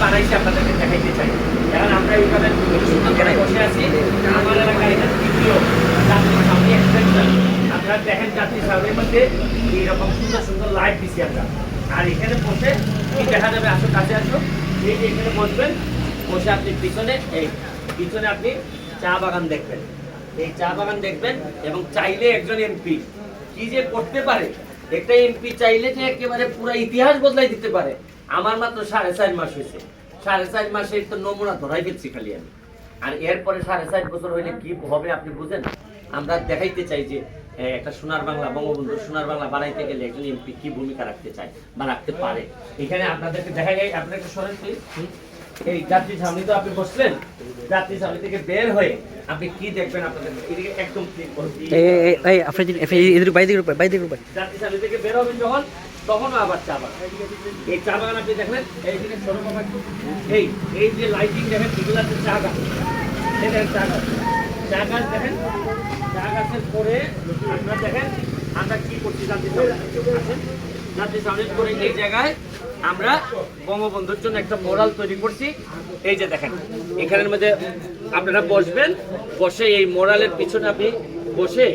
বানাইছি আপনাদেরকে দেখাইতে চাই। এখন আমরা এইভাবে বসে আছি, আমার এলাকায় এটা তৃতীয় যাত্রী ছাউনি এক্সটেনশন। আপনারা দেখেন যাত্রী ছাউনির মধ্যে এইরকম সুন্দর সুন্দর লাইট দিচ্ছি আমরা। আর এখানে বসে কি দেখা যাবে, আসো কাছে আসো, এই যে এখানে বসবেন, বসে আপনি পিছনে আপনি চা বাগান দেখবেন, এই চা বাগান দেখবেন। এবং চাইলে একজন এমপি কি যে করতে পারে, একটা এমপি চাইলে যে একেবারে পুরো ইতিহাস বদলাই দিতে পারে। আমার মাত্র 4.5 মাস হয়েছে, 4.5 মাসে তো নমুনা ধরাই ফেলছি খালি আমি। আর এরপরে 4.5 বছর হইলে কি হবে আপনি বুঝেন। আমরা দেখাইতে চাই যে একটা সোনার বাংলা, বঙ্গবন্ধু সোনার বাংলা বানাইতে গেলে একজন এমপি কি ভূমিকা রাখতে চায় বা রাখতে পারে। এখানে আপনাদেরকে দেখা যায়, আপনাকে সরাসরি এই যাত্রী ছাউনি তো আপনি বসলেন, যাত্রী ছাউনি থেকে বের হয়ে আপনি কি দেখবেন, আপনাদের এদিকে একদম যাত্রী ছাউনি থেকে বের হবেন যখন, তখন আবার চা বাগান, এই চা বাগান আপনি দেখলেন, এইদিকে ছোট বাগান, এই যে লাইটিং দেখেন, এগুলো হচ্ছে চা গাছ, এই দেখেন চা গাছ, চা গাছ দেখেন, চা গাছের পরে আপনারা দেখেন আমরা কি করছি। যাত্রী ছাউনির করে এই জায়গায় আমরা বঙ্গবন্ধুর জন্য একটা মোরাল তৈরি করছি। এই যে দেখেন, এখানের মধ্যে আপনারা বসবেন, বসে এই মোরালের পিছনে আপনি বসে